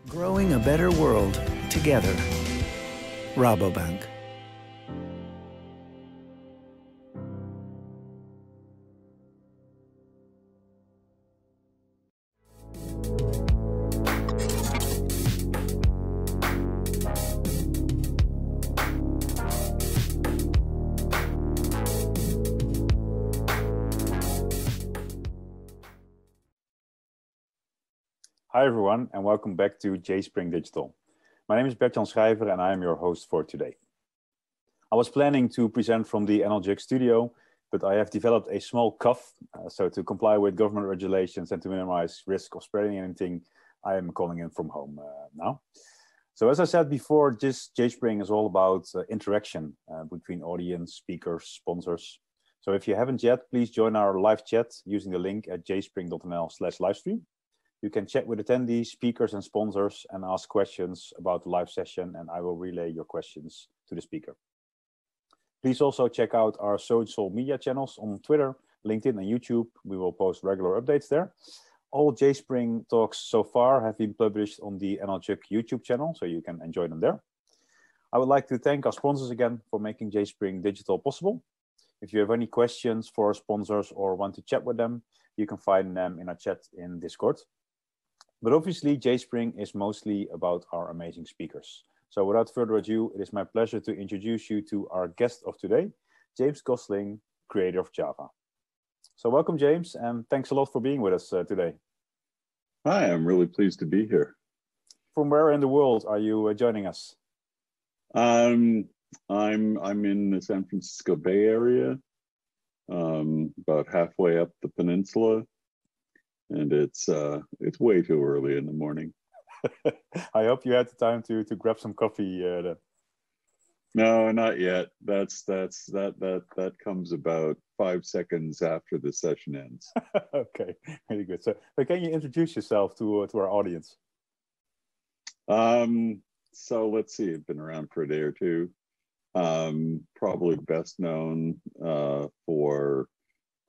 Growing a better world together. Rabobank. Hi everyone, and welcome back to JSpring Digital. My name is Bert-Jan Schrijver and I am your host for today. I was planning to present from the NLJIC studio, but I have developed a small cough, so to comply with government regulations and to minimize risk of spreading anything, I am calling in from home now. So as I said before, JSpring is all about interaction between audience, speakers, sponsors. So if you haven't yet, please join our live chat using the link at jspring.nl/livestream. You can chat with attendees, speakers, and sponsors and ask questions about the live session, and I will relay your questions to the speaker. Please also check out our social media channels on Twitter, LinkedIn, and YouTube. We will post regular updates there. All JSpring talks so far have been published on the NLJIC YouTube channel, so you can enjoy them there. I would like to thank our sponsors again for making JSpring Digital possible. If you have any questions for our sponsors or want to chat with them, you can find them in our chat in Discord. But obviously, JSpring is mostly about our amazing speakers. So without further ado, it is my pleasure to introduce you to our guest of today, James Gosling, creator of Java. So welcome, James, and thanks a lot for being with us today. Hi, I'm really pleased to be here. From where in the world are you joining us? I'm in the San Francisco Bay Area, about halfway up the peninsula. And it's way too early in the morning. I hope you had the time to grab some coffee then. No, not yet. That comes about 5 seconds after the session ends. Okay, very good. So can you introduce yourself to our audience? So let's see. I've been around for a day or two. Probably best known for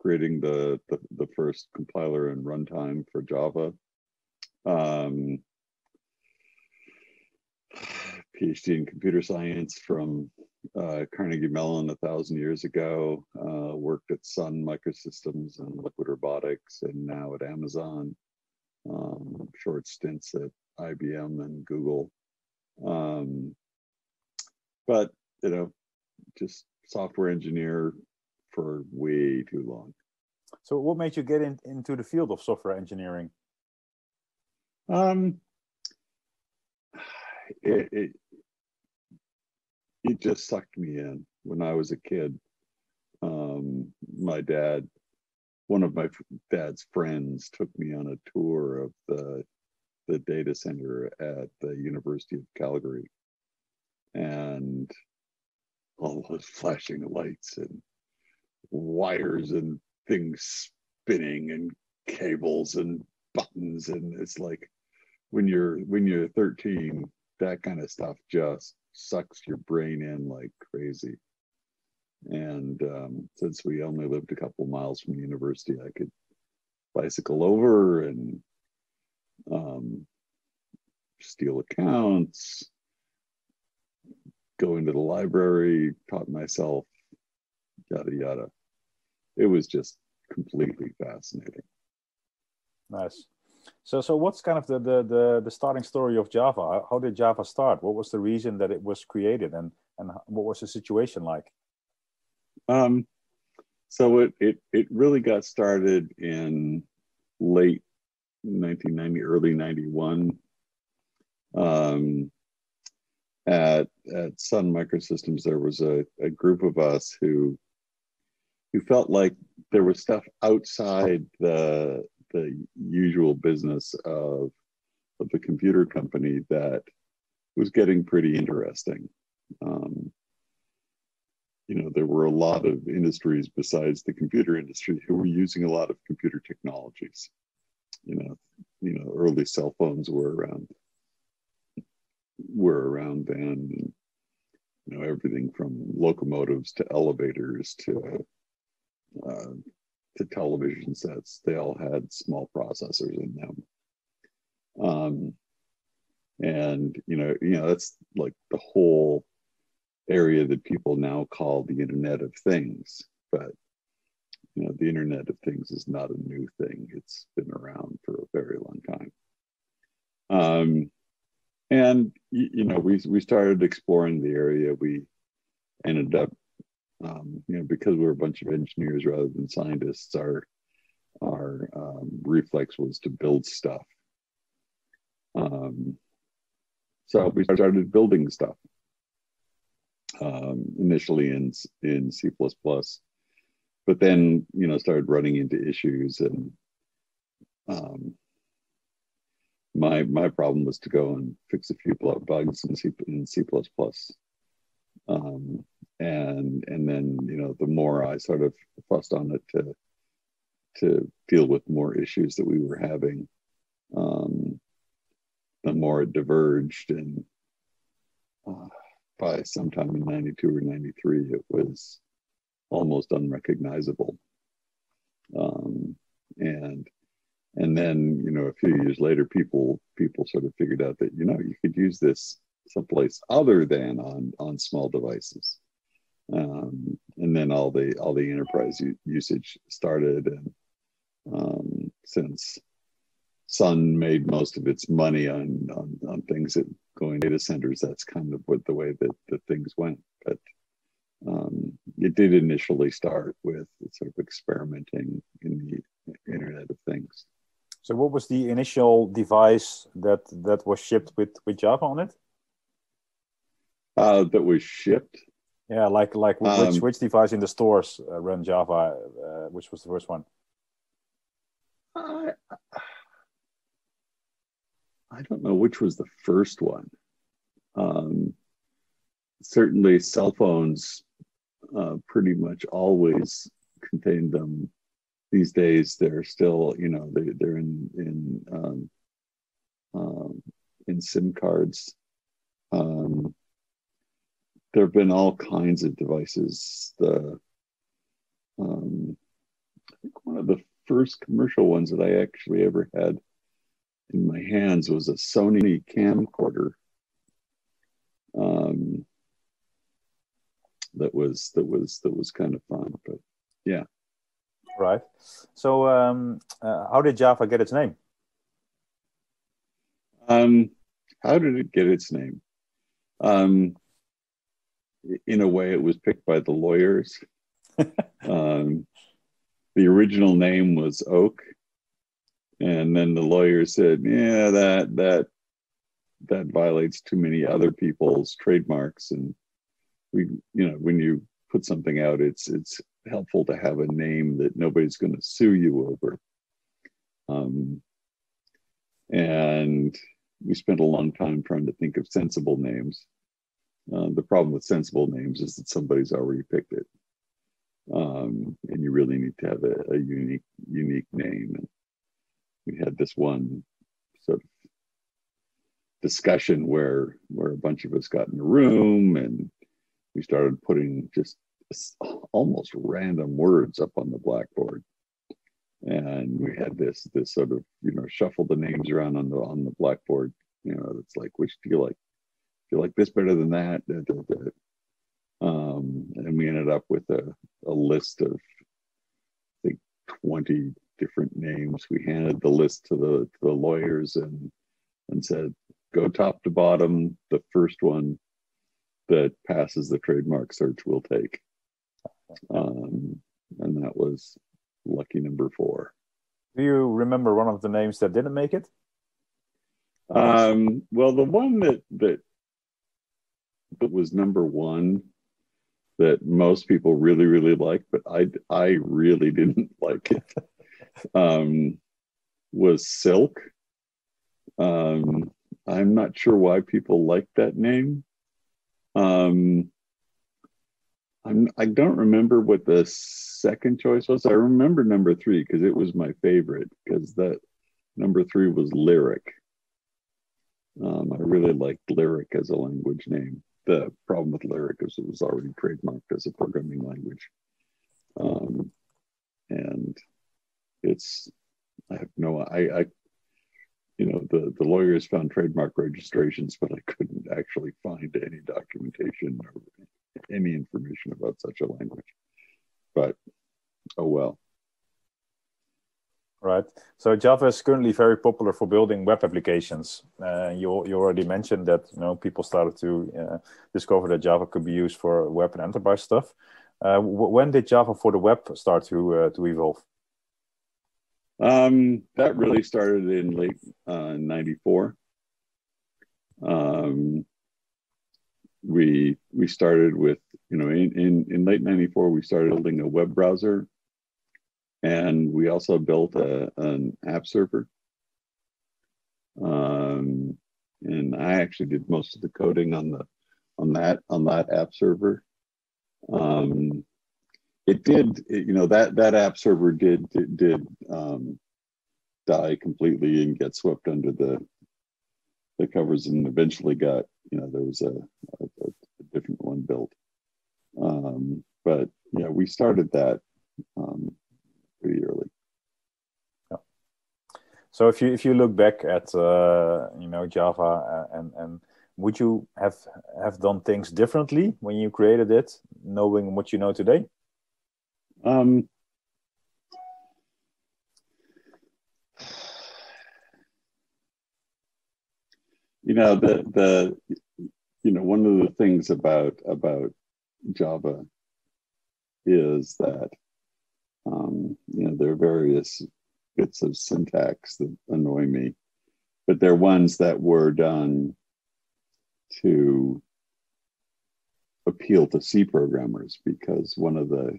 creating the first compiler and runtime for Java. PhD in computer science from Carnegie Mellon 1,000 years ago. Worked at Sun Microsystems and Liquid Robotics, and now at Amazon. Short stints at IBM and Google. But you know, just software engineer for way too long. So what made you get into the field of software engineering? It just sucked me in when I was a kid. My dad, one of my dad's friends, took me on a tour of the data center at the University of Calgary, and all those flashing lights and wires and things spinning and cables and buttons, and it's like when you're 13, that kind of stuff just sucks your brain in like crazy. And since we only lived a couple miles from the university, I could bicycle over and steal accounts, go into the library, taught myself, yada yada. It was just completely fascinating. Nice. So what's kind of the starting story of Java? How did Java start? What was the reason that it was created, and what was the situation like? So it really got started in late 1990, early 91. At Sun Microsystems, there was a group of us who felt like there was stuff outside the usual business of the computer company that was getting pretty interesting. You know, there were a lot of industries besides the computer industry who were using a lot of computer technologies. You know, early cell phones were around then. And, you know, everything from locomotives to elevators to television sets, they all had small processors in them. And you know, that's like the whole area that people now call the Internet of Things. But you know, the Internet of Things is not a new thing. It's been around for a very long time. And you know, we started exploring the area. We ended up, you know, because we're a bunch of engineers rather than scientists, our reflex was to build stuff. So we started building stuff, initially in C++, but then, you know, started running into issues, and my problem was to go and fix a few bugs in C++. And then, you know, the more I sort of fussed on it to deal with more issues that we were having, the more it diverged. And by sometime in 92 or 93, it was almost unrecognizable. And then, you know, a few years later, people sort of figured out that, you know, you could use this someplace other than on small devices. And then all the enterprise usage started, and since Sun made most of its money on things that go in data centers, that's kind of what the way that things went. But it did initially start with sort of experimenting in the Internet of Things. So what was the initial device that was shipped with Java on it? That was shipped? Yeah, like which device in the stores ran Java? Which was the first one? I don't know which was the first one. Certainly cell phones pretty much always contain them. These days, they're still, you know, they're in SIM cards. There have been all kinds of devices. I think one of the first commercial ones that I actually ever had in my hands was a Sony camcorder. That was kind of fun, but yeah. Right. So, how did Java get its name? How did it get its name? In a way, it was picked by the lawyers. The original name was Oak, and then the lawyer said, "Yeah, that violates too many other people's trademarks, and you know, when you put something out, it's helpful to have a name that nobody's going to sue you over." And we spent a long time trying to think of sensible names. The problem with sensible names is that somebody's already picked it, and you really need to have a unique name. And we had this one sort of discussion where a bunch of us got in a room and we started putting just almost random words up on the blackboard, and we had this sort of, you know, shuffle the names around on the blackboard. You know, it's like, which do you like? Do you like this better than that? And we ended up with a list of, I think, 20 different names. We handed the list to the lawyers and said, go top to bottom. The first one that passes the trademark search we'll take. And that was lucky number 4. Do you remember one of the names that didn't make it? Well, the one that was number 1 that most people really, really like, but I really didn't like it, was Silk. I'm not sure why people like that name. I don't remember what the second choice was. I remember number 3 because it was my favorite, because that number 3 was Lyric. I really liked Lyric as a language name. The problem with Lyric is it was already trademarked as a programming language. And it's, I have no, I you know, the lawyers found trademark registrations, but I couldn't actually find any documentation or any information about such a language. But, oh well. Right. So Java is currently very popular for building web applications. You already mentioned that, you know, people started to discover that Java could be used for web and enterprise stuff. When did Java for the web start to evolve? That really started in late 94. We started with, you know, in late 94, we started building a web browser, and we also built an app server. And I actually did most of the coding on that app server. That app server did die completely and get swept under the covers, and eventually got, you know, there was a different one built. But yeah, we started that pretty early. Yeah. So if you look back at you know, Java, and would you have done things differently when you created it, knowing what you know today? You know, one of the things about Java is that you know, there are various bits of syntax that annoy me, but they're ones that were done to appeal to C programmers, because one of the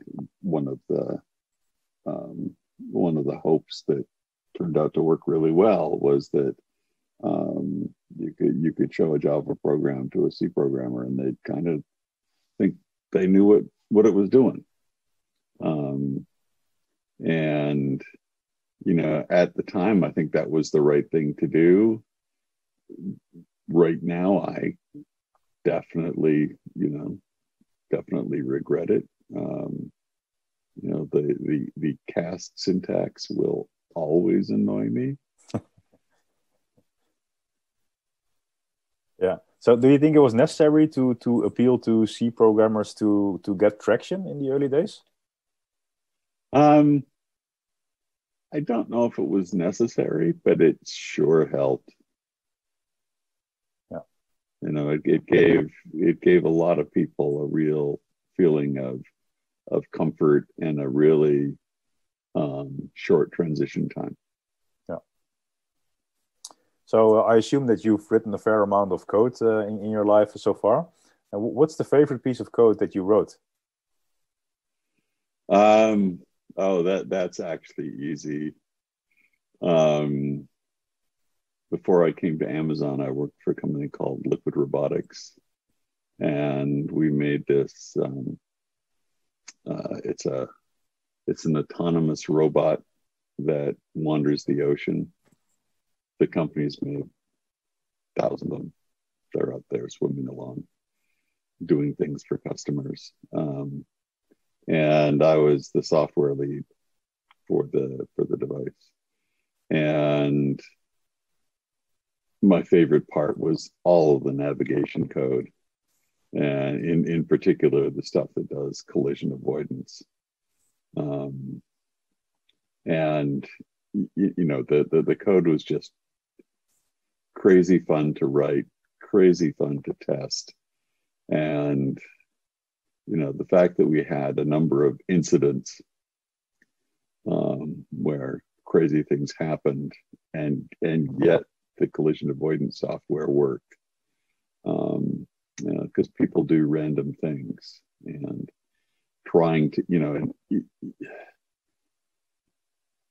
hopes that turned out to work really well was that you could show a Java program to a C programmer and they'd kind of think they knew what it was doing. And, you know, at the time, I think that was the right thing to do. Right now, I definitely regret it. You know, the cast syntax will always annoy me. Yeah. So do you think it was necessary to appeal to C programmers to get traction in the early days? I don't know if it was necessary, but it sure helped. Yeah. You know, it gave a lot of people a real feeling of comfort and a really short transition time. Yeah. So I assume that you've written a fair amount of code in your life so far. And what's the favorite piece of code that you wrote? Oh, that's actually easy. Before I came to Amazon, I worked for a company called Liquid Robotics, and we made this. It's an autonomous robot that wanders the ocean. The company's made thousands of them. They're out there swimming along, doing things for customers. And I was the software lead for the device. And my favorite part was all of the navigation code, and in particular the stuff that does collision avoidance. And you know, the code was just crazy fun to write, crazy fun to test. And you know, the fact that we had a number of incidents where crazy things happened, and yet the collision avoidance software worked, you know, because people do random things. and trying to,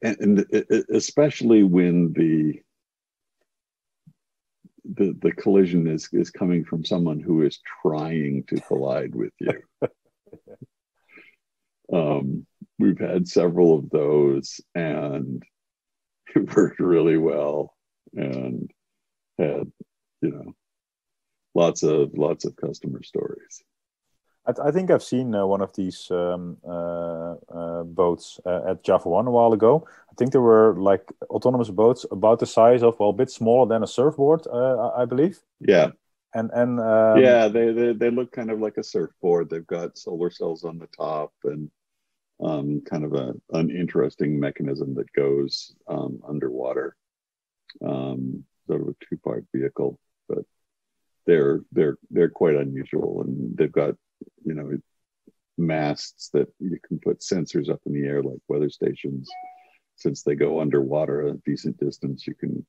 and especially when the collision is coming from someone who is trying to collide with you. We've had several of those, and it worked really well, and had, lots of customer stories. I think I've seen one of these boats at Jaffa 1 a while ago. I think there were like autonomous boats about the size of, well, a bit smaller than a surfboard, I believe. Yeah. And yeah, they look kind of like a surfboard. They've got solar cells on the top, and kind of an interesting mechanism that goes underwater. Sort of a two-part vehicle, but they're quite unusual, and they've got masts that you can put sensors up in the air like weather stations. Since they go underwater a decent distance, you can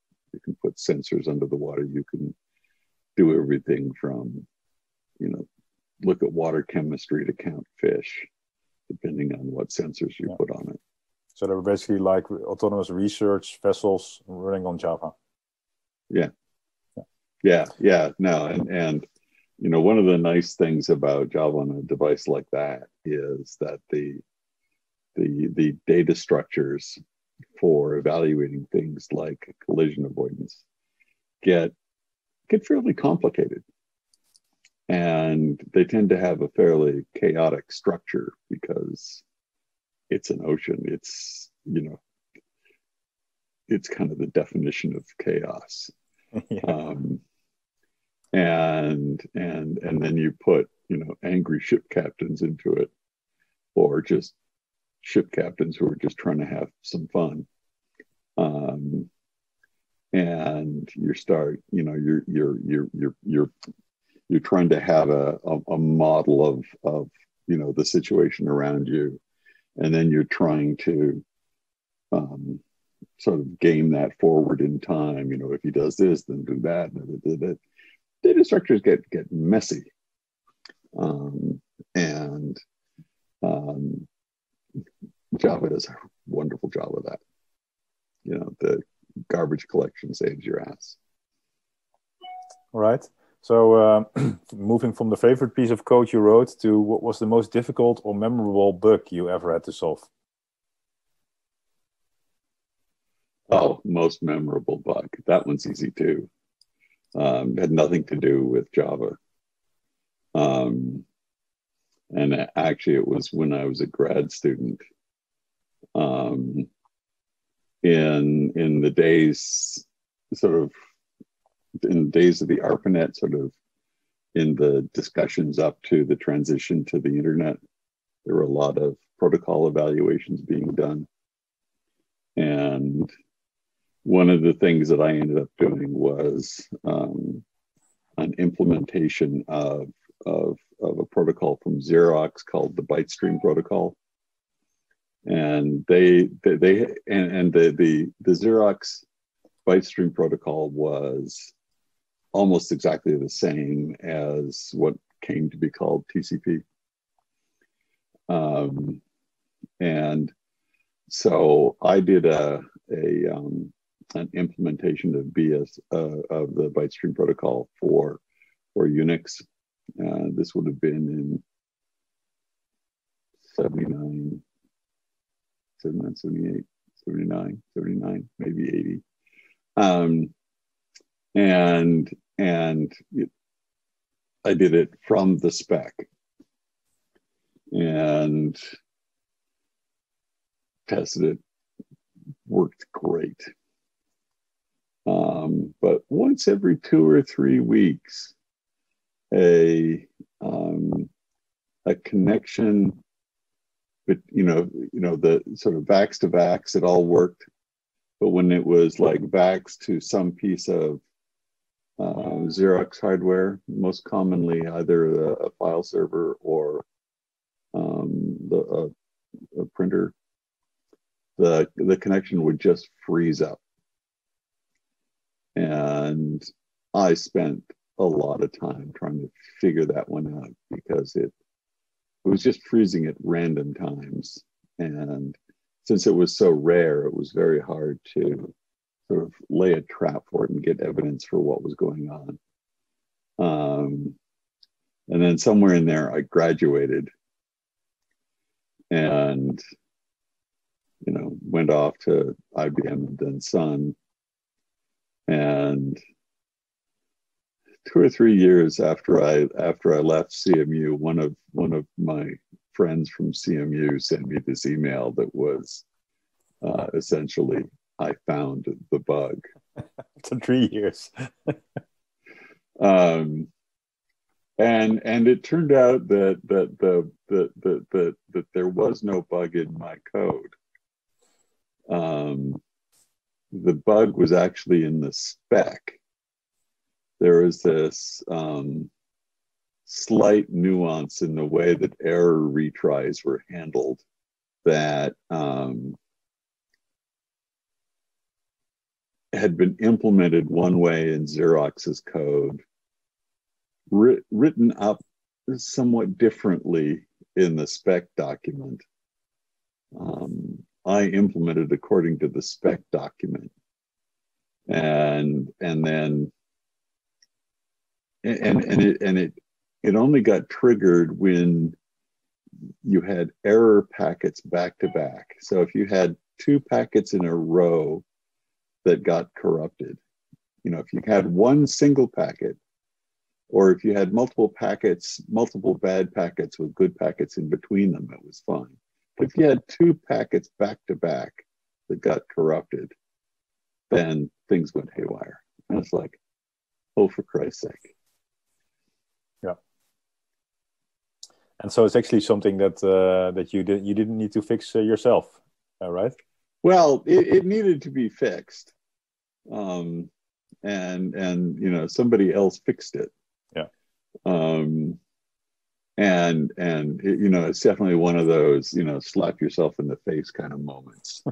put sensors under the water. You can do everything from look at water chemistry to count fish, depending on what sensors you put on it. So they're basically like autonomous research vessels running on Java. Yeah. No, and one of the nice things about Java on a device like that is that the data structures for evaluating things like collision avoidance get fairly complicated, and they tend to have a fairly chaotic structure because it's an ocean. It's it's kind of the definition of chaos. And then you put angry ship captains into it, or just ship captains who are just trying to have some fun, and you start you're trying to have a model of the situation around you, and then you're trying to sort of game that forward in time. If he does this, then do that. Data structures get messy, and Java does a wonderful job of that. The garbage collection saves your ass. All right. So moving from the favorite piece of code you wrote to what was the most difficult or memorable bug you ever had to solve? Oh, most memorable bug. That one's easy too. Had nothing to do with Java. And actually it was when I was a grad student. In the days of the ARPANET, sort of in the discussions up to the transition to the internet, there were a lot of protocol evaluations being done. And one of the things that I ended up doing was an implementation of a protocol from Xerox called the Byte stream protocol. And the Xerox Byte stream protocol was almost exactly the same as what came to be called TCP. And so I did an implementation of of the Byte stream protocol for Unix. This would have been in 79, 78, 79, maybe 80. And I did it from the spec and tested it. Worked great. But once every 2 or 3 weeks, a connection, but the sort of VAX to VAX, it all worked. But when it was like VAX to some piece of Xerox hardware, most commonly either a file server or a printer, the connection would just freeze up. And I spent a lot of time trying to figure that one out because was just freezing at random times. And since it was so rare, it was very hard to sort of lay a trap for it and get evidence for what was going on. And then somewhere in there, I graduated and, went off to IBM and then Sun. And 2 or 3 years after I left CMU, one of my friends from CMU sent me this email that was essentially, I found the bug. To 3 years. And it turned out that there was no bug in my code. The bug was actually in the spec. There was this slight nuance in the way that error retries were handled that had been implemented one way in Xerox's code, written up somewhat differently in the spec document. I implemented according to the spec document, and it only got triggered when you had error packets back to back. So if you had 2 packets in a row that got corrupted, if you had one single packet, or if you had multiple packets, multiple bad packets with good packets in between them, it was fine. But if you had 2 packets back to back that got corrupted, then things went haywire. And it's like, oh, for Christ's sake. Yeah. And so it's actually something that you didn't need to fix yourself, right? Well, it needed to be fixed, and somebody else fixed it. Yeah. And it's definitely one of those slap yourself in the face kind of moments.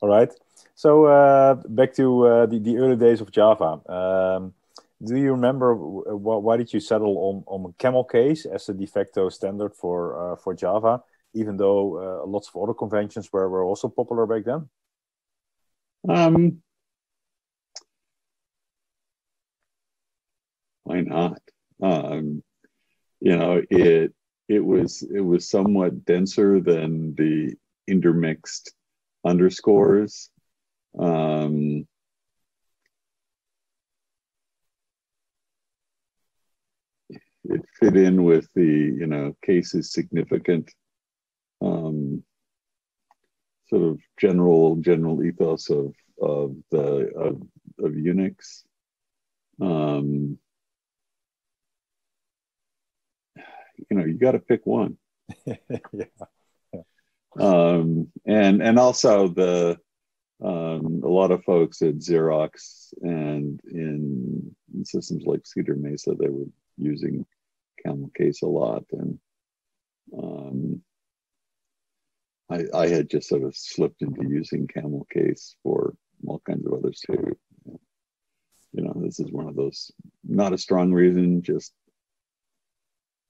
All right. So back to the early days of Java. Do you remember why did you settle on Camelcase as a de facto standard for Java, even though lots of other conventions were also popular back then? Why not? It was somewhat denser than the intermixed underscores. It fit in with the case is significant sort of general ethos of Unix. You got to pick one. Yeah. And also a lot of folks at Xerox and in systems like Cedar Mesa, they were using Camelcase a lot, and I had just sort of slipped into using Camelcase for all kinds of others too. This is one of those, not a strong reason,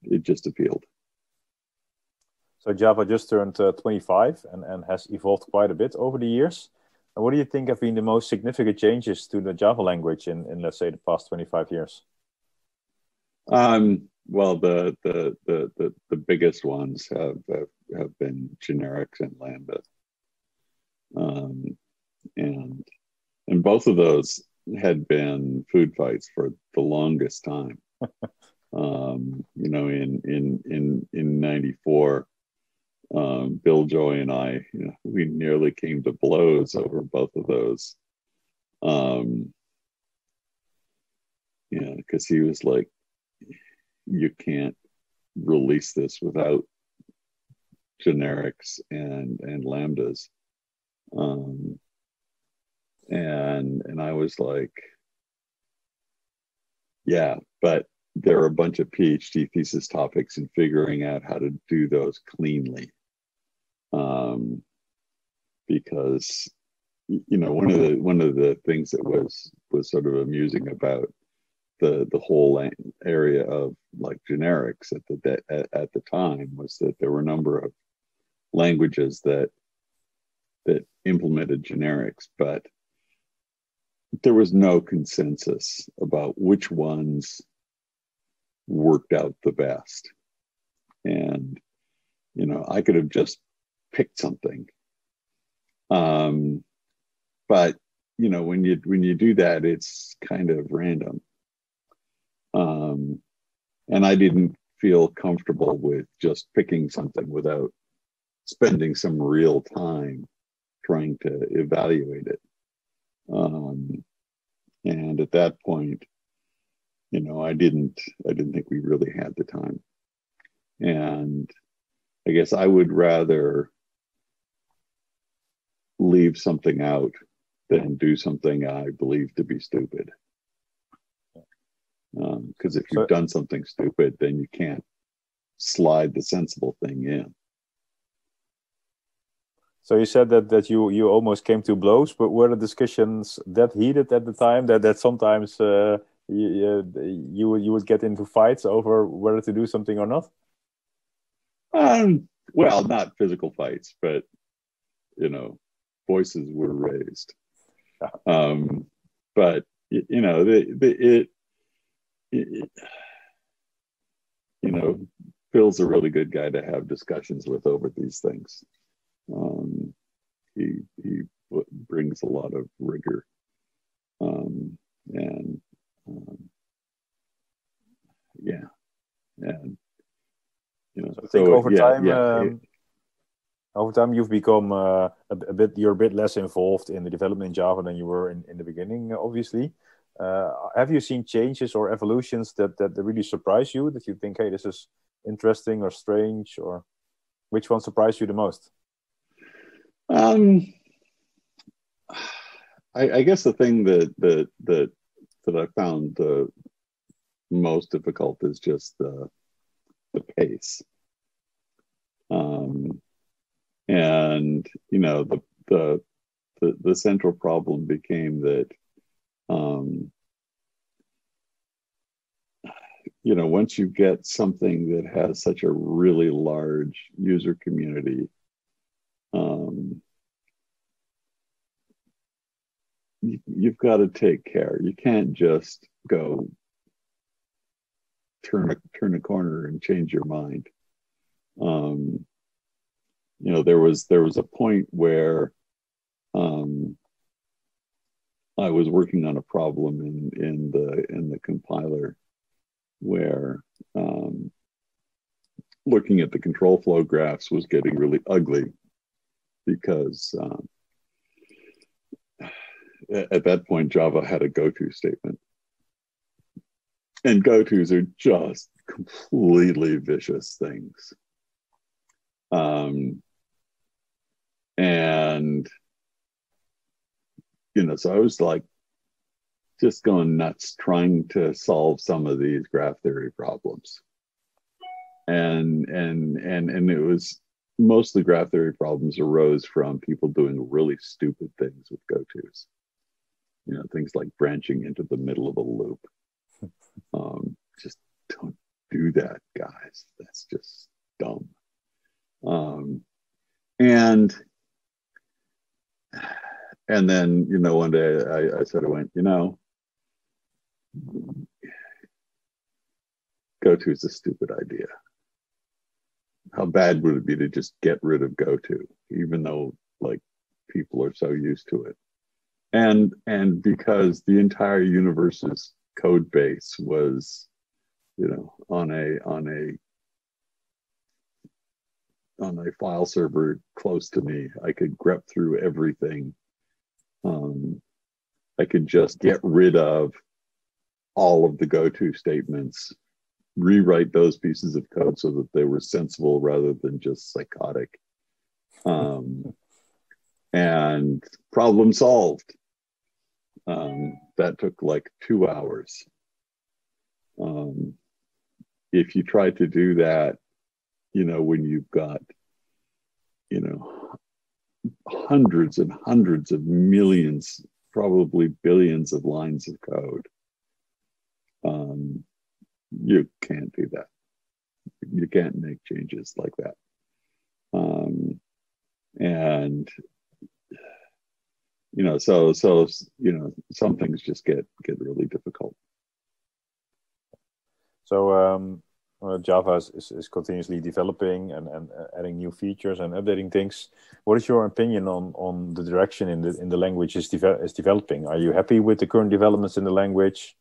it just appealed. So Java just turned 25 and has evolved quite a bit over the years. And what do you think have been the most significant changes to the Java language in let's say, the past 25 years? Well, the biggest ones have been generics and Lambda, and both of those had been food fights for the longest time. In '94, Bill Joy and I, we nearly came to blows over both of those. Because he was like, you can't release this without generics and lambdas. And I was like, yeah, but there are a bunch of PhD thesis topics in figuring out how to do those cleanly. Because one of the things that was sort of amusing about the whole area of like generics at the time was that there were a number of languages that implemented generics, but there was no consensus about which ones worked out the best. And, you know, I could have just picked something. But, you know, when you do that, it's kind of random. And I didn't feel comfortable with just picking something without spending some real time trying to evaluate it. And at that point, you know, I didn't think we really had the time. And I guess I would rather leave something out than do something I believe to be stupid. Because if you've done something stupid, then you can't slide the sensible thing in. So you said that you almost came to blows, but were the discussions that heated at the time that sometimes you would get into fights over whether to do something or not? Well, not physical fights, but, you know, voices were raised. But, you know, you know, Phil's a really good guy to have discussions with over these things. He brings a lot of rigor, and yeah, and you know, so I think over time you've become you're a bit less involved in the development in Java than you were in the beginning, obviously. Have you seen changes or evolutions that really surprise you, that you think, hey, this is interesting or strange, or which one surprised you the most? I guess the thing that I found the most difficult is just the pace. And you know, the central problem became that you know, once you get something that has such a really large user community, you've got to take care. You can't just go turn a corner and change your mind. You know, there was a point where I was working on a problem in the compiler where looking at the control flow graphs was getting really ugly because at that point Java had a goto statement, and gotos are just completely vicious things. And you know, so I was like just going nuts trying to solve some of these graph theory problems. And it was mostly graph theory problems arose from people doing really stupid things with gotos. You know, things like branching into the middle of a loop. Just don't do that, guys. That's just dumb. And then, you know, one day I sort of went, you know, goto is a stupid idea. How bad would it be to just get rid of goto, even though like people are so used to it? And because the entire universe's code base was, you know, on a file server close to me, I could grep through everything. I could just get rid of all of the goto statements, rewrite those pieces of code so that they were sensible rather than just psychotic. And problem solved. That took like 2 hours. If you try to do that, you know, when you've got, you know, hundreds and hundreds of millions, probably billions of lines of code, you can't do that. You can't make changes like that. And so some things just get really difficult. So Java is continuously developing and adding new features and updating things. What is your opinion on the direction in the language is developing? Are you happy with the current developments in the language?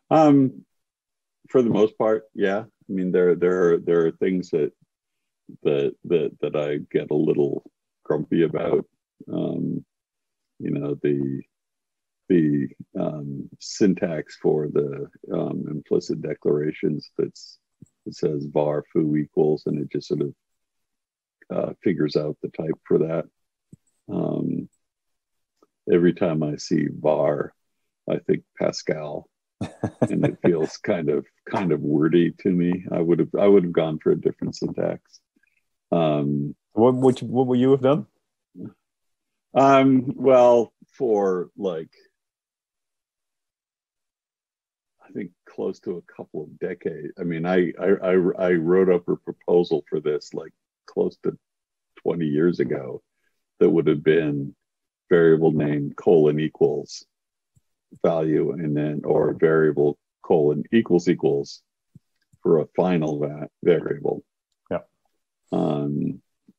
For the most part, yeah. I mean, there are things that I get a little grumpy about. The syntax for the implicit declarations it says var foo equals, and it just sort of figures out the type for that. Every time I see var, I think Pascal, and it feels kind of wordy to me. I would have gone for a different syntax. What would you have done? Well, for like, I think close to a couple of decades. I mean, I wrote up a proposal for this like close to 20 years ago that would have been variable name : equals value, and then or variable : equals for a final variable. Yeah.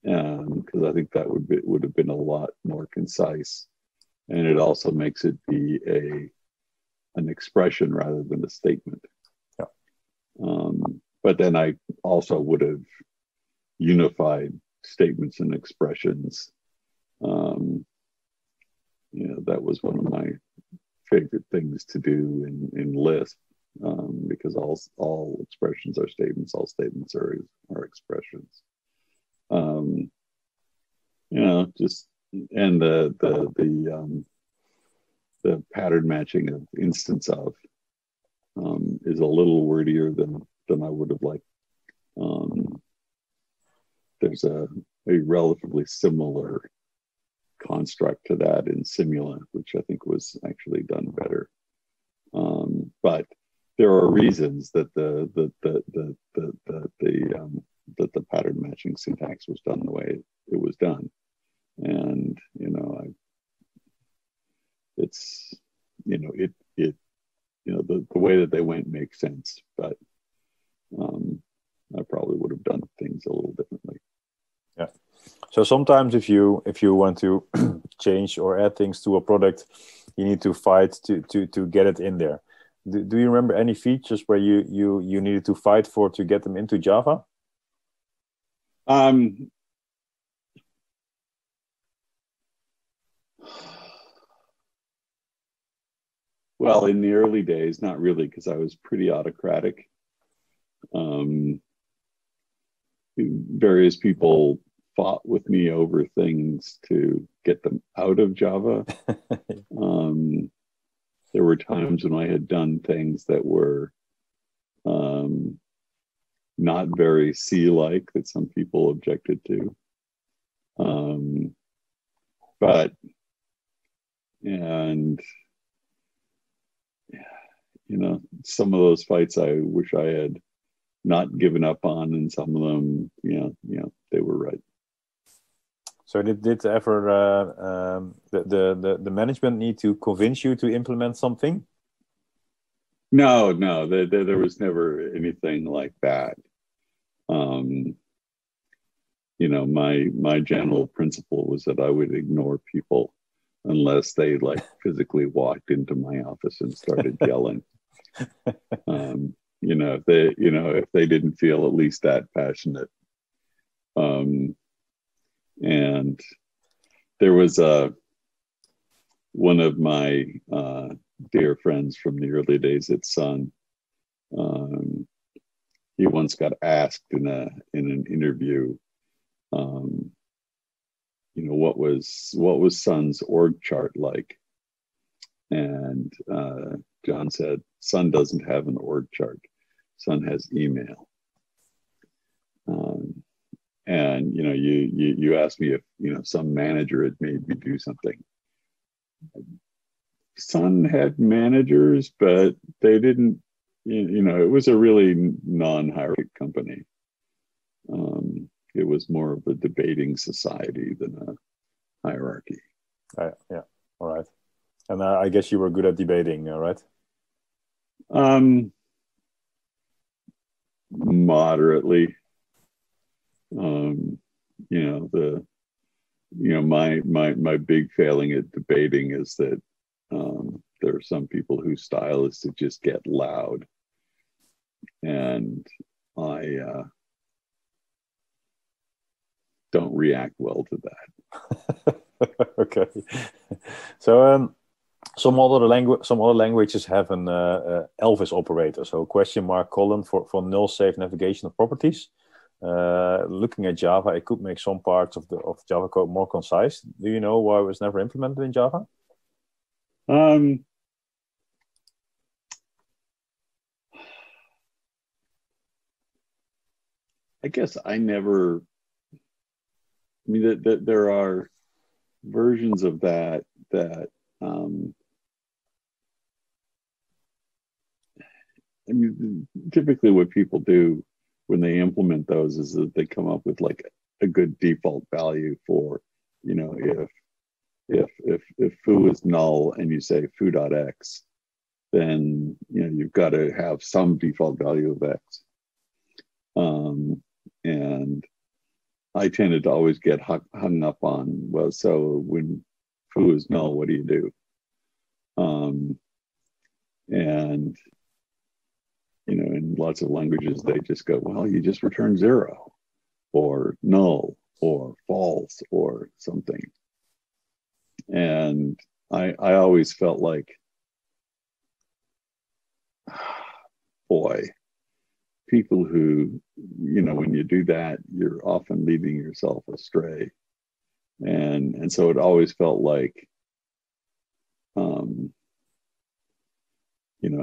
Because I think that would have been a lot more concise, and it also makes it be an expression rather than a statement. Yeah. But then I also would have unified statements and expressions. That was one of my favorite things to do in Lisp, because all expressions are statements, all statements are expressions. And the pattern matching of instance of is a little wordier than I would have liked. There's a relatively similar construct to that in Simula, which I think was actually done better. But there are reasons that the pattern matching syntax was done the way it was done, and the way that they went makes sense, but I probably would have done things a little differently. Yeah. So sometimes if you want to change or add things to a product, you need to fight to get it in there. Do you remember any features where you needed to fight to get them into Java? Well, in the early days, not really, because I was pretty autocratic. Various people fought with me over things to get them out of Java. There were times when I had done things that were not very C-like that some people objected to. Some of those fights I wish I had not given up on, and some of them, they were right. So did ever the management need to convince you to implement something? No, there was never anything like that. My general principle was that I would ignore people unless they physically walked into my office and started yelling. If they didn't feel at least that passionate. And there was one of my dear friends from the early days at Sun. He once got asked in an interview, what was Sun's org chart like? And John said, Sun doesn't have an org chart. Sun has email. And you asked me if some manager had made me do something. Sun had managers, but they didn't, it was a really non-hierarchical company. It was more of a debating society than a hierarchy. Yeah, all right. And I guess you were good at debating, right? Moderately. My big failing at debating is that there are some people whose style is to just get loud, and I don't react well to that. Okay. So some other languages have an Elvis operator. So $: for null safe navigation of properties. Looking at Java, it could make some parts of Java code more concise. Do you know why it was never implemented in Java? I guess there are versions of that typically what people do when they implement those is that they come up with like a good default value for, if foo is null and you say foo.x, then you've got to have some default value of x. And I tended to always get hung up on, well, so when foo is null, what do you do? And in lots of languages, they just go, well, you just return 0 or null or false or something. And I always felt like, boy, people who, when you do that, you're often leading yourself astray. And so it always felt like,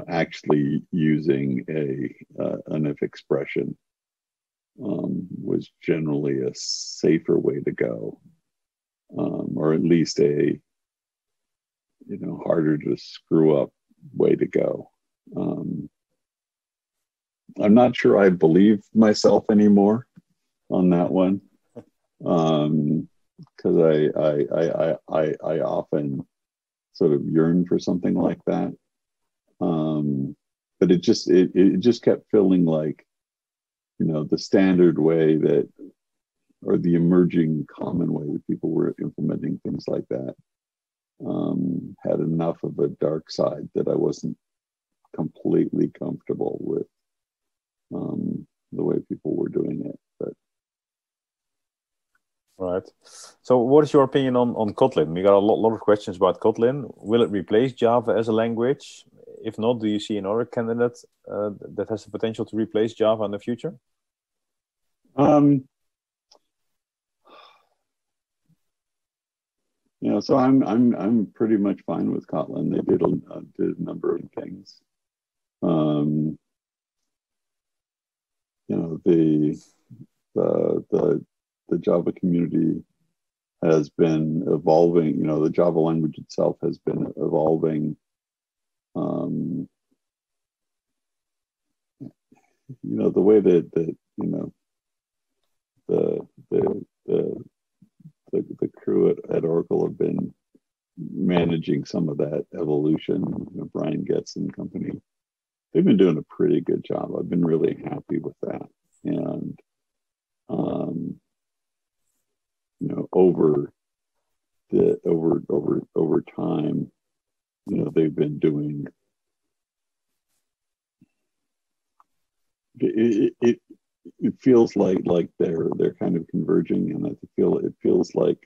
actually using an if expression was generally a safer way to go, or at least a harder to screw up way to go. I'm not sure I believe myself anymore on that one, because I often sort of yearn for something like that. But it just kept feeling like, the standard way that, or the emerging common way that people were implementing things like that, had enough of a dark side that I wasn't completely comfortable with the way people were doing it. But right. So what is your opinion on Kotlin? We got a lot of questions about Kotlin. Will it replace Java as a language? If not, do you see another candidate that has the potential to replace Java in the future? So I'm pretty much fine with Kotlin. They did a number of things. The Java community has been evolving. The Java language itself has been evolving. The way that the crew at Oracle have been managing some of that evolution. Brian Getz and company, they've been doing a pretty good job. I've been really happy with that. And over time, they've been doing it. It feels like they're kind of converging, and it feels like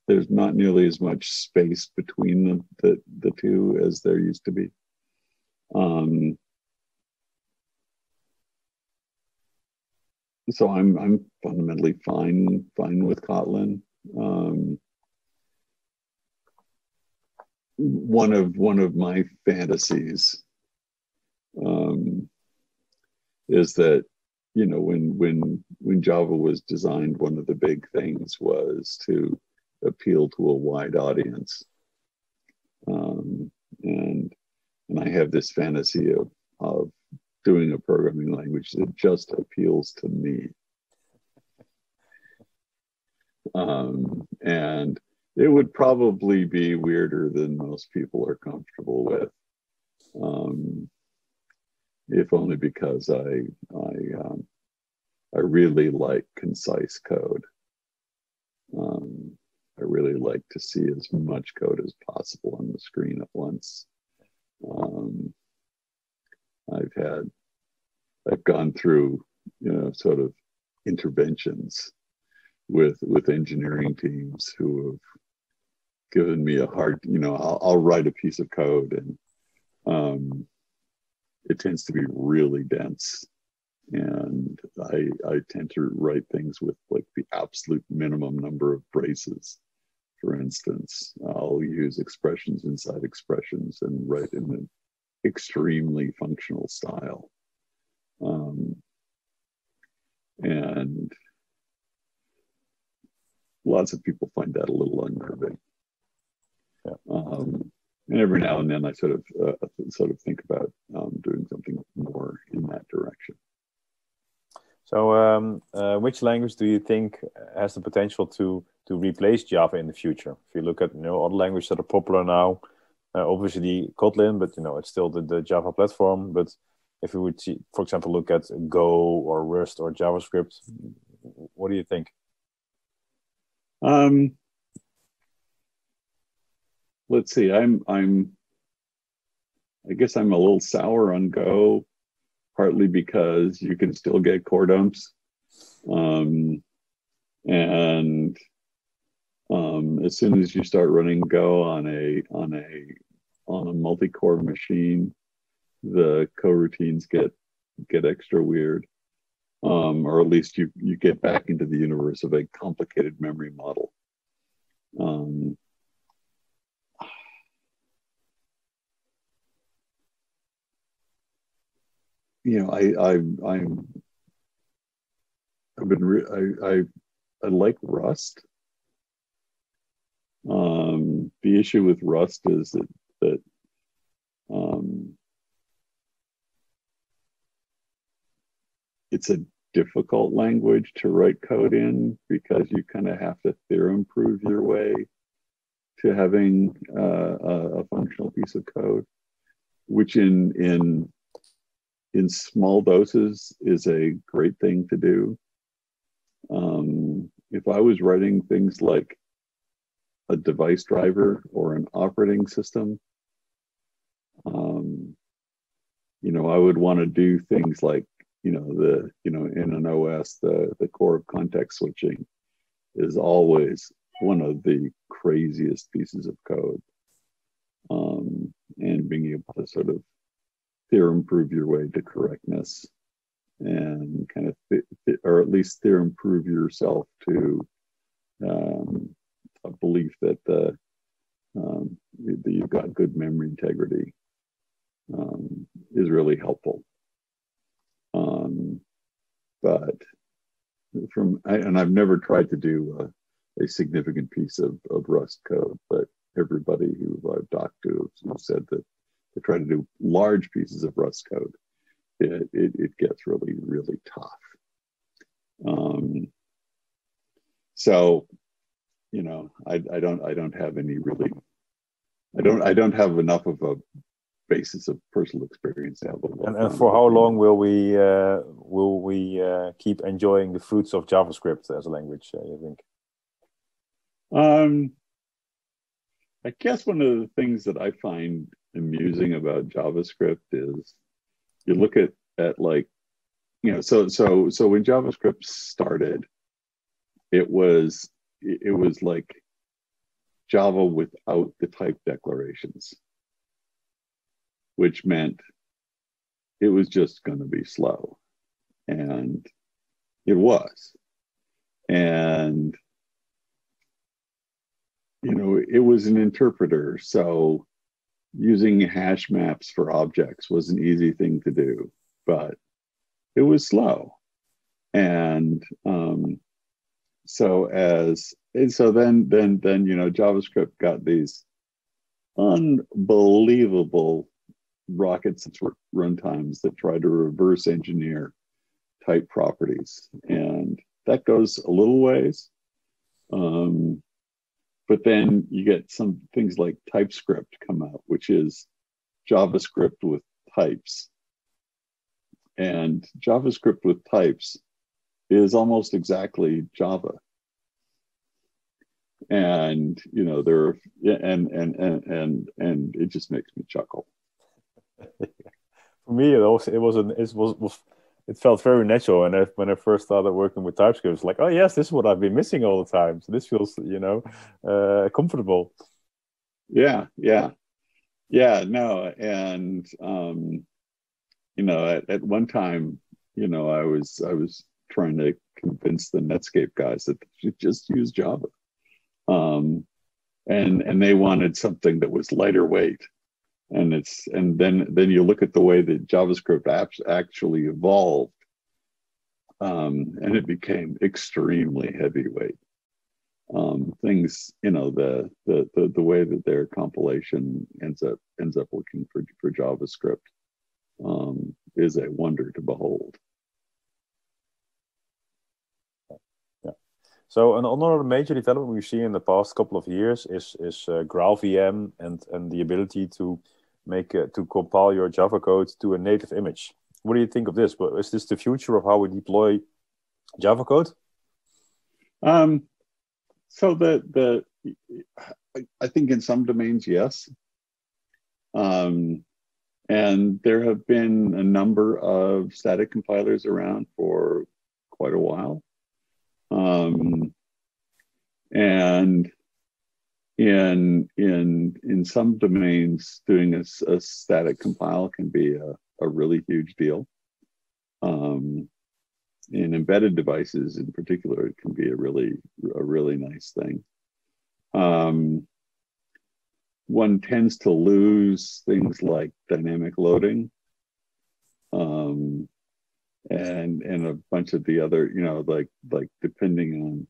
there's not nearly as much space between the two as there used to be. So I'm fundamentally fine with Kotlin. One of my fantasies is that you know, when Java was designed, one of the big things was to appeal to a wide audience. And I have this fantasy of doing a programming language that just appeals to me. And it would probably be weirder than most people are comfortable with, if only because I really like concise code. I really like to see as much code as possible on the screen at once. I've gone through, you know, sort of interventions with engineering teams who have given me a hard, you know, I'll write a piece of code and it tends to be really dense. And I tend to write things with like the absolute minimum number of braces. For instance, I'll use expressions inside expressions and write in an extremely functional style. And lots of people find that a little unnerving. Yeah. And every now and then I sort of think about doing something more in that direction. So which language do you think has the potential to replace Java in the future? If you look at, you know, other languages that are popular now, obviously Kotlin, but you know, it's still the Java platform. But if we would see, for example, look at Go or Rust or JavaScript, what do you think? Let's see. I guess I'm a little sour on Go, partly because you can still get core dumps, and as soon as you start running Go on a multi-core machine, the coroutines get extra weird, or at least you get back into the universe of a complicated memory model. You know, I like Rust. The issue with Rust is that it's a difficult language to write code in because you kind of have to theorem prove your way to having a functional piece of code, which in small doses is a great thing to do. If I was writing things like a device driver or an operating system, you know, I would want to do things like, in an OS, the core of context switching is always one of the craziest pieces of code. And being able to sort of theorem prove your way to correctness and kind of, or at least theorem prove yourself to a belief that you've got good memory integrity is really helpful. But I've never tried to do a significant piece of Rust code, but everybody who I've talked to has said that they try to do large pieces of Rust code, it gets really, really tough. So, you know, I don't have any really, I don't have enough of a basis of personal experience to have. And for how long will we keep enjoying the fruits of JavaScript as a language, you think? I guess one of the things that I find amusing about JavaScript is you look at like, you know, so when JavaScript started, it was like Java without the type declarations, which meant it was just going to be slow, and it was. And you know, it was an interpreter, so using hash maps for objects was an easy thing to do, but it was slow. And so then JavaScript got these unbelievable rocket runtimes that try to reverse engineer type properties, and that goes a little ways. But then you get some things like TypeScript come out, which is JavaScript with types. And JavaScript with types is almost exactly Java. And and it just makes me chuckle. For me, it felt very natural. And when I first started working with TypeScript, it's like, oh yes, this is what I've been missing all the time. So this feels, comfortable. Yeah. No, and at one time, I was trying to convince the Netscape guys that they should just use Java, and they wanted something that was lighter weight. And then you look at the way that JavaScript apps actually evolved, and it became extremely heavyweight. Things, the way that their compilation ends up looking for JavaScript is a wonder to behold. Yeah. So another major development we've seen in the past couple of years is GraalVM and the ability to compile your Java code to a native image. What do you think of this? But is this the future of how we deploy Java code? So I think in some domains, yes. And there have been a number of static compilers around for quite a while. And in some domains, doing a static compile can be a really huge deal. In embedded devices, in particular, it can be a really nice thing. One tends to lose things like dynamic loading, and a bunch of the other, like depending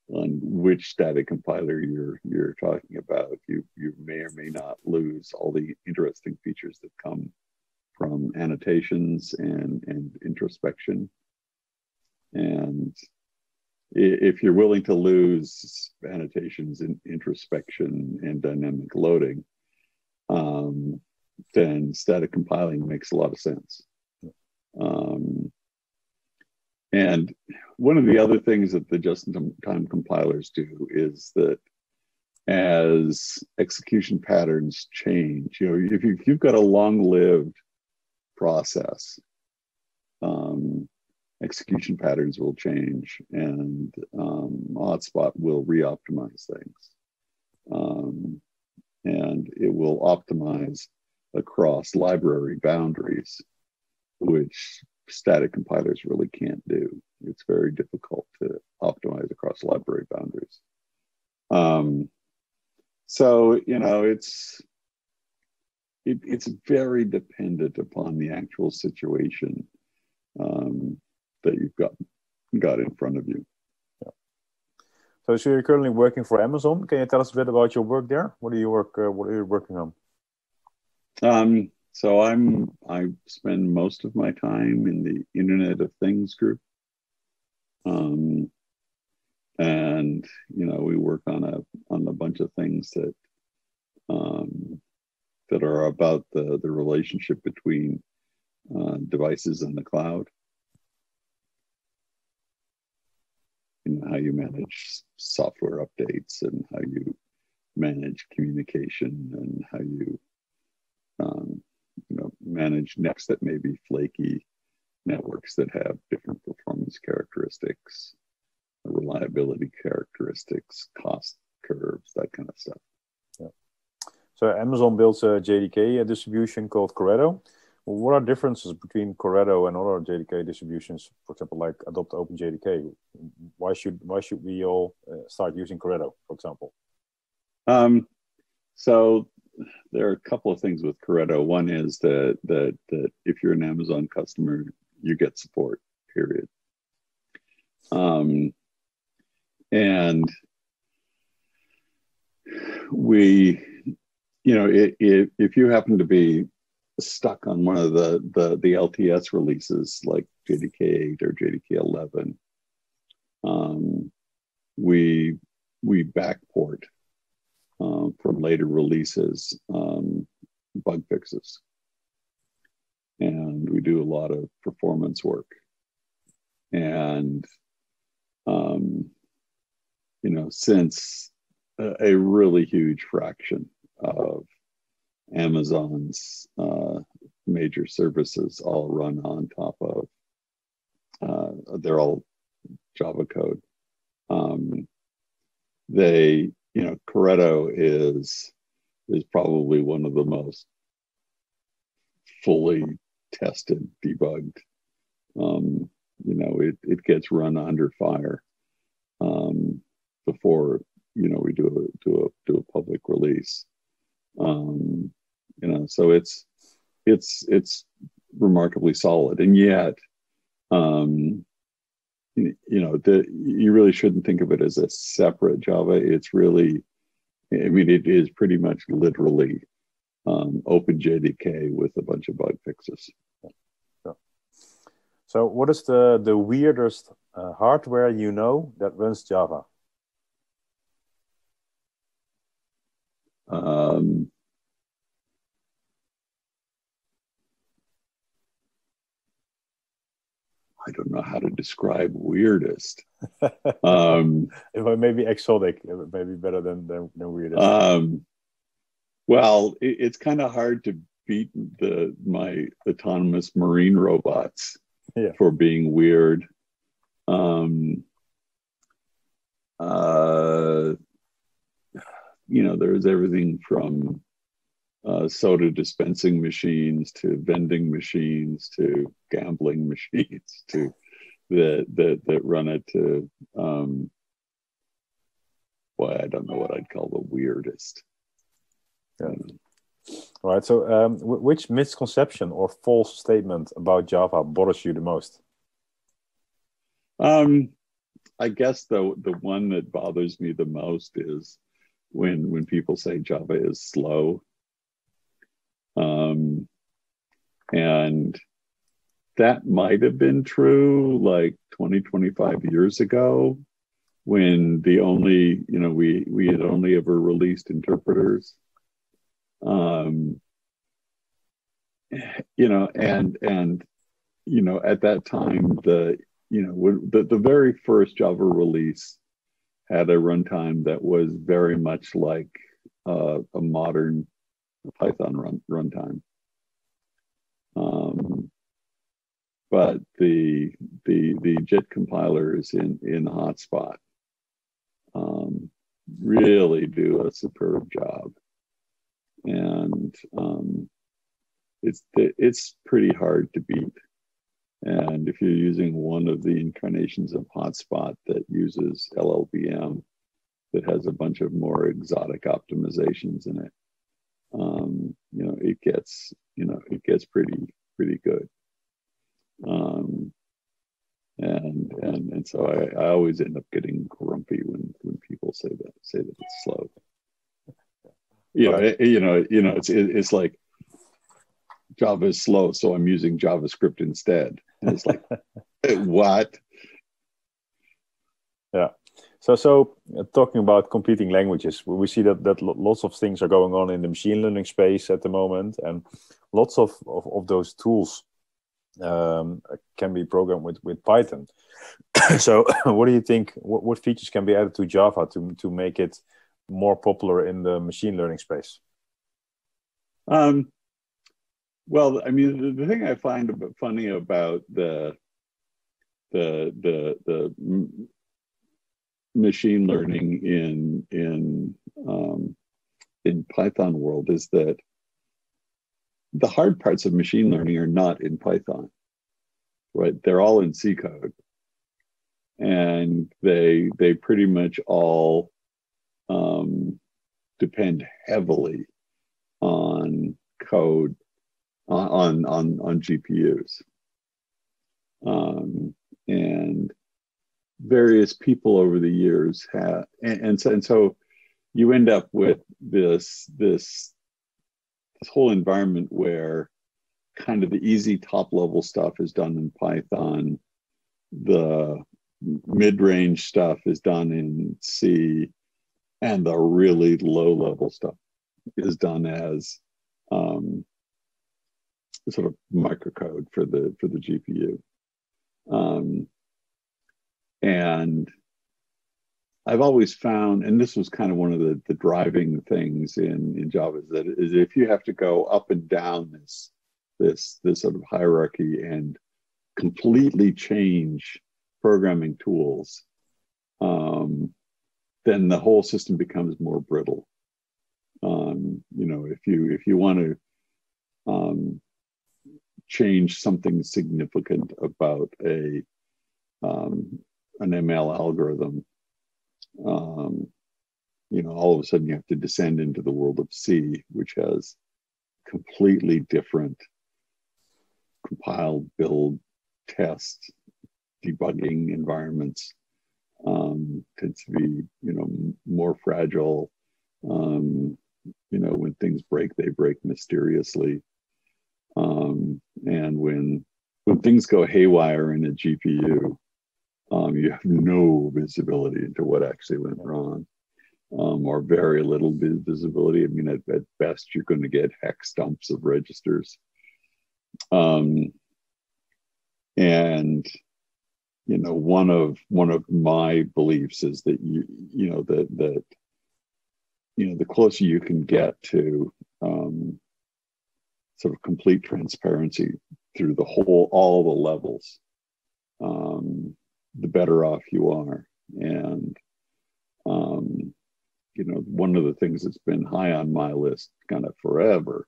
on which static compiler you're talking about, you may or may not lose all the interesting features that come from annotations and introspection. And if you're willing to lose annotations and introspection and dynamic loading, then static compiling makes a lot of sense. And one of the other things that the just-in-time compilers do is that as execution patterns change, if you've got a long-lived process, execution patterns will change, and Hotspot will re-optimize things. And it will optimize across library boundaries, which static compilers really can't do. It's very difficult to optimize across library boundaries. So, it's very dependent upon the actual situation that you've got in front of you. Yeah. So you're currently working for Amazon. Can you tell us a bit about your work there? What are you working on? So I spend most of my time in the Internet of Things group, and we work on a bunch of things that are about the relationship between devices and the cloud. How you manage software updates, and how you manage communication, and how you manage networks that may be flaky, networks that have different performance characteristics, reliability characteristics, cost curves, that kind of stuff. Yeah. So Amazon builds a JDK distribution called Corretto. What are differences between Corretto and other JDK distributions? For example, like adopt OpenJDK. Why should we all start using Corretto, for example? So there are a couple of things with Corretto. One is that if you're an Amazon customer, you get support, period. And we, if you happen to be stuck on one of the LTS releases like JDK 8 or JDK 11, we backport from later releases bug fixes, and we do a lot of performance work. And since a really huge fraction of Amazon's major services all run on top of, they're all Java code. Corretto is probably one of the most fully tested, debugged. It gets run under fire before we do a public release. So it's remarkably solid, and yet you really shouldn't think of it as a separate Java. It's really, it is pretty much literally OpenJDK with a bunch of bug fixes. Sure. So what is the weirdest hardware that runs Java? I don't know how to describe weirdest. Maybe exotic, maybe better than weirdest. Well, it's kind of hard to beat my autonomous marine robots for being weird. There's everything from soda dispensing machines to vending machines to gambling machines to that run it to I don't know what I'd call the weirdest. Yeah. All right. So which misconception or false statement about Java bothers you the most? I guess the one that bothers me the most is when people say Java is slow. And that might have been true like 20, 25 years ago, when we had only ever released interpreters. And at that time, the very first Java release had a runtime that was very much like a modern Python runtime. But the JIT compilers in Hotspot really do a superb job, and it's pretty hard to beat. And if you're using one of the incarnations of Hotspot that uses LLVM, that has a bunch of more exotic optimizations in it, it gets pretty good. And so I always end up getting grumpy when people say that it's slow. It's like Java is slow, so I'm using JavaScript instead. And it's like, what? Yeah. So talking about competing languages, we see that lots of things are going on in the machine learning space at the moment, and lots of those tools can be programmed with Python. So what do you think, what features can be added to Java to make it more popular in the machine learning space? Well, I mean, the thing I find a bit funny about the machine learning in Python world is that the hard parts of machine learning are not in Python, right? They're all in C code, and they pretty much all depend heavily on code on GPUs, and various people over the years have, and so you end up with this whole environment where kind of the easy top level stuff is done in Python, the mid-range stuff is done in C, and the really low level stuff is done as sort of microcode for the GPU. And I've always found, and this was kind of one of the driving things in Java, is if you have to go up and down this sort of hierarchy and completely change programming tools, then the whole system becomes more brittle. If you want to change something significant about an ML algorithm, all of a sudden you have to descend into the world of C, which has completely different compile, build, test, debugging environments. Tends to be, more fragile. When things break, they break mysteriously. And when things go haywire in a GPU, you have no visibility into what actually went wrong, or very little visibility. I mean, at best, you're going to get hex dumps of registers. And one of my beliefs is that the closer you can get to sort of complete transparency through all the levels, the better off you are. And one of the things that's been high on my list kind of forever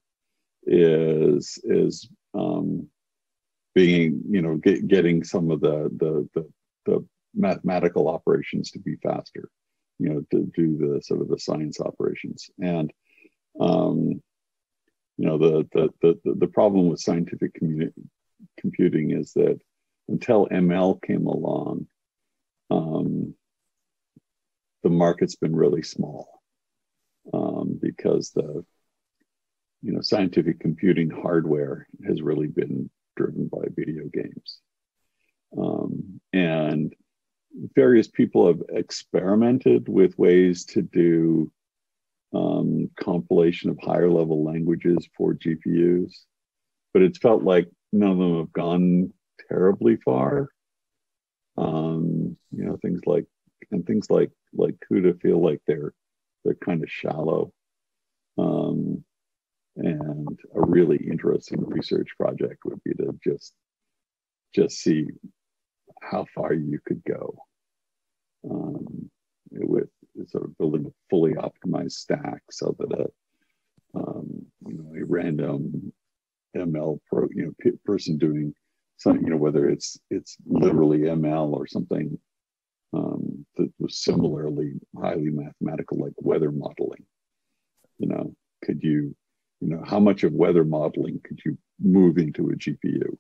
is getting some of the mathematical operations to be faster, to do the sort of the science operations. And the problem with scientific computing is that until ML came along, the market's been really small, because the scientific computing hardware has really been driven by video games. And various people have experimented with ways to do compilation of higher level languages for GPUs, but it's felt like none of them have gone terribly far. Things like CUDA feel like they're kind of shallow. And a really interesting research project would be to just see how far you could go with sort of building a fully optimized stack, so that a random ML person doing something, whether it's literally ML or something that was similarly highly mathematical, like weather modeling. Could you, how much of weather modeling could you move into a GPU?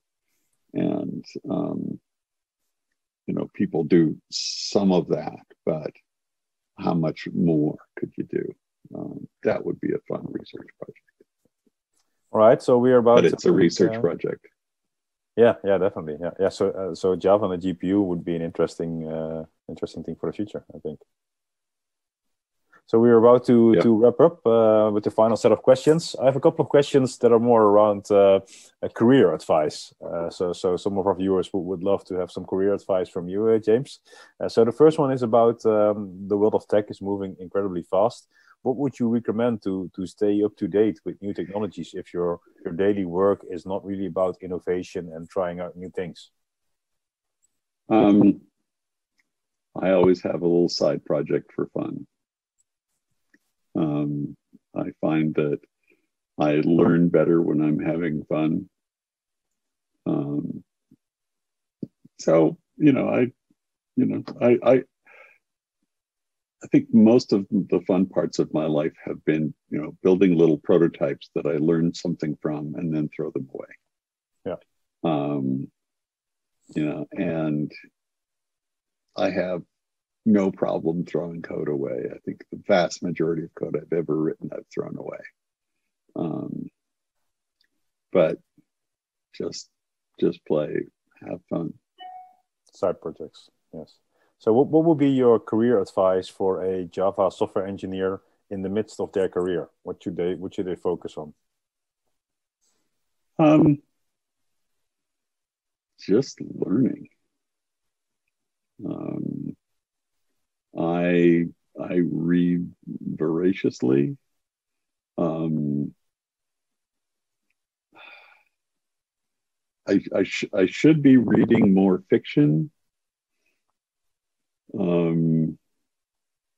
And people do some of that, but how much more could you do? That would be a fun research project. All right, so we are about. But it's a research project. Yeah, definitely. Yeah. So Java on the GPU would be an interesting thing for the future, I think. So we're about to wrap up with the final set of questions. I have a couple of questions that are more around career advice. So some of our viewers would love to have some career advice from you, James. So the first one is about the world of tech is moving incredibly fast. What would you recommend to stay up to date with new technologies if your daily work is not really about innovation and trying out new things? I always have a little side project for fun. I find that I learn better when I'm having fun. I think most of the fun parts of my life have been, building little prototypes that I learned something from and then throw them away. Yeah. And I have no problem throwing code away. I think the vast majority of code I've ever written, I've thrown away. But just play, have fun. Side projects, yes. So what would be your career advice for a Java software engineer in the midst of their career? What should they focus on? Just learning. I read voraciously. I should be reading more fiction.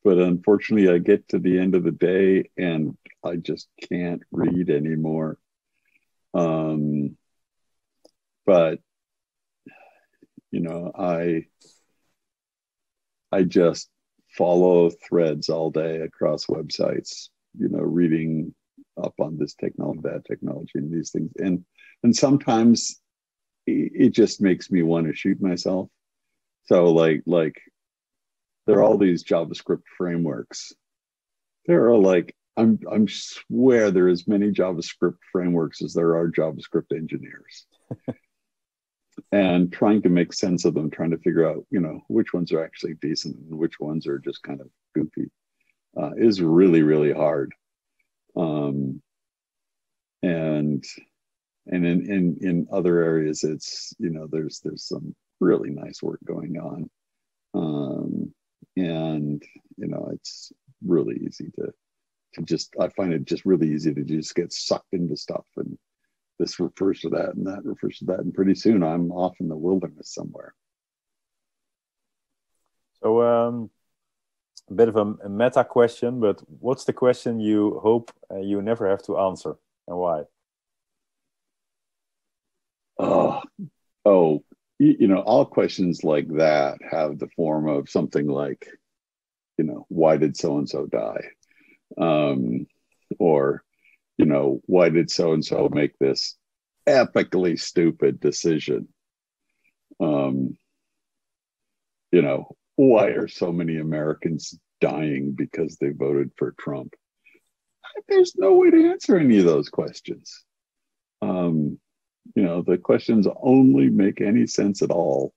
But unfortunately, I get to the end of the day and I just can't read anymore. But you know, I just follow threads all day across websites, you know, reading up on this technology, that technology, and these things. And sometimes it just makes me want to shoot myself. So like there are all these JavaScript frameworks. There are like, I'm swear there are as many JavaScript frameworks as there are JavaScript engineers. And trying to make sense of them, trying to figure out, you know, which ones are actually decent and which ones are just kind of goofy, is really, really hard. And in other areas, it's, you know, there's some really nice work going on. And, you know, it's really easy to just, I find it just really easy to just get sucked into stuff, and this refers to that and that refers to that. And pretty soon I'm off in the wilderness somewhere. So a bit of a meta question, but what's the question you hope you never have to answer, and why? You know, all questions like that have the form of something like, you know, why did so-and-so die? Or, you know, why did so-and-so make this epically stupid decision? You know, why are so many Americans dying because they voted for Trump? There's no way to answer any of those questions. You know, the questions only make any sense at all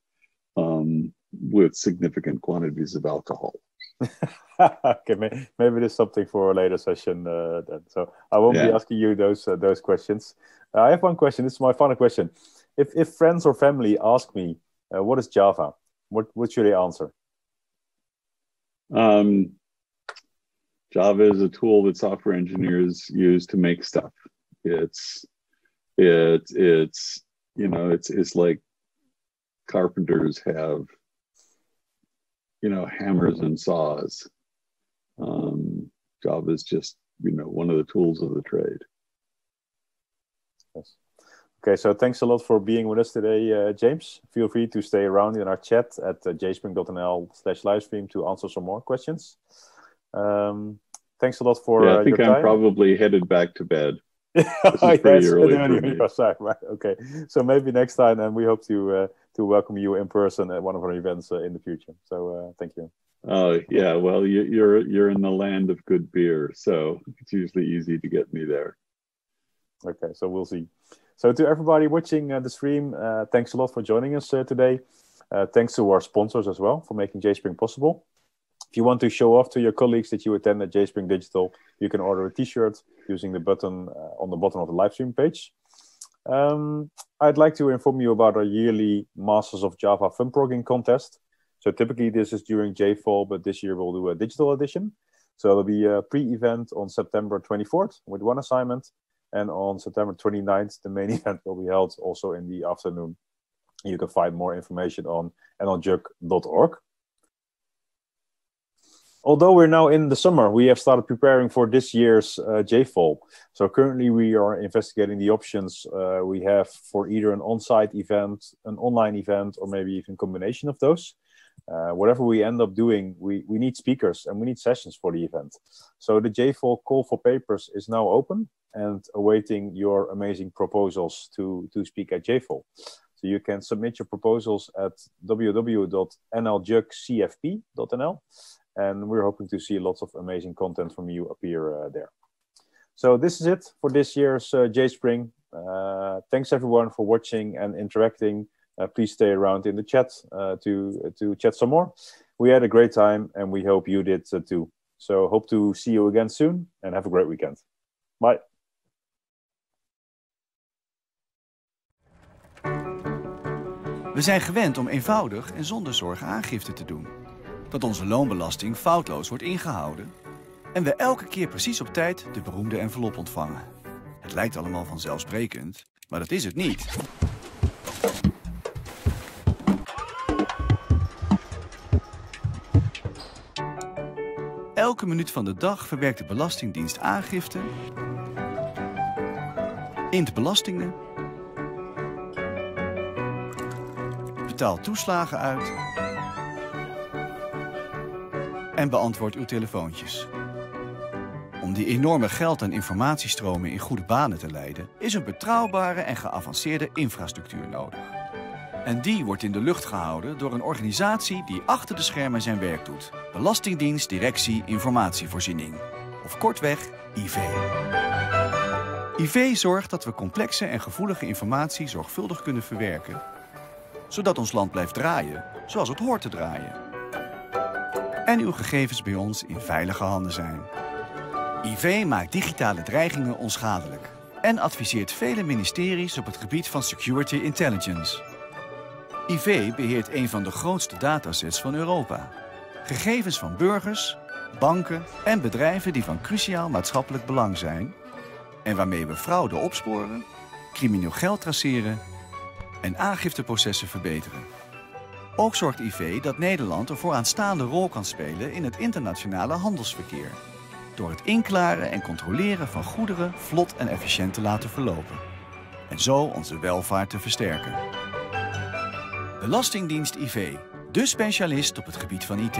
with significant quantities of alcohol. Okay, maybe there's something for a later session then. So I won't be asking you those questions. I have one question. This is my final question. If friends or family ask me, what is Java? What should I answer? Java is a tool that software engineers use to make stuff. It's you know, it's like carpenters have, you know, hammers and saws. Java is just, you know, one of the tools of the trade. Yes. Okay, so thanks a lot for being with us today, James. Feel free to stay around in our chat at jspring.nl/livestream to answer some more questions. Thanks a lot for I think your I'm time. probably headed back to bed. This is pretty early for me. Right. Okay, so maybe next time, and we hope to welcome you in person at one of our events in the future. So thank you. Oh yeah, well you're in the land of good beer, so it's usually easy to get me there. Okay, so we'll see. So to everybody watching the stream, thanks a lot for joining us today. Thanks to our sponsors as well for making JSpring possible. If you want to show off to your colleagues that you attend at JSpring Digital, you can order a t-shirt using the button on the bottom of the live stream page. I'd like to inform you about our yearly Masters of Java Fun Programming contest. So typically this is during JFall, but this year we'll do a digital edition. So there'll be a pre-event on September 24th with one assignment. And on September 29th, the main event will be held also in the afternoon. You can find more information on nljug.org. Although we're now in the summer, we have started preparing for this year's JFall. So currently we are investigating the options we have for either an on-site event, an online event, or maybe even a combination of those. Whatever we end up doing, we need speakers and we need sessions for the event. So the JFall call for papers is now open and awaiting your amazing proposals to speak at JFall. So So you can submit your proposals at www.nljugcfp.nl, and we're hoping to see lots of amazing content from you appear there. So this is it for this year's JSpring. Thanks everyone for watching and interacting. Please stay around in the chat to chat some more. We had a great time and we hope you did too. So hope to see you again soon and have a great weekend. Bye. We zijn gewend om eenvoudig en zonder zorgen aangifte te doen. Dat onze loonbelasting foutloos wordt ingehouden. En we elke keer precies op tijd de beroemde envelop ontvangen. Het lijkt allemaal vanzelfsprekend, maar dat is het niet. Elke minuut van de dag verwerkt de Belastingdienst aangifte, int belastingen, betaalt toeslagen uit en beantwoordt uw telefoontjes. Om die enorme geld- en informatiestromen in goede banen te leiden, is een betrouwbare en geavanceerde infrastructuur nodig. En die wordt in de lucht gehouden door een organisatie die achter de schermen zijn werk doet. Belastingdienst Directie Informatievoorziening. Of kortweg IV. IV zorgt dat we complexe en gevoelige informatie zorgvuldig kunnen verwerken, zodat ons land blijft draaien zoals het hoort te draaien. En uw gegevens bij ons in veilige handen zijn. IV maakt digitale dreigingen onschadelijk en adviseert vele ministeries op het gebied van security intelligence. IV beheert een van de grootste datasets van Europa. Gegevens van burgers, banken en bedrijven die van cruciaal maatschappelijk belang zijn en waarmee we fraude opsporen, crimineel geld traceren en aangifteprocessen verbeteren. Ook zorgt IV dat Nederland een vooraanstaande rol kan spelen in het internationale handelsverkeer, door het inklaren en controleren van goederen vlot en efficiënt te laten verlopen. En zo onze welvaart te versterken. Belastingdienst IV, de specialist op het gebied van IT.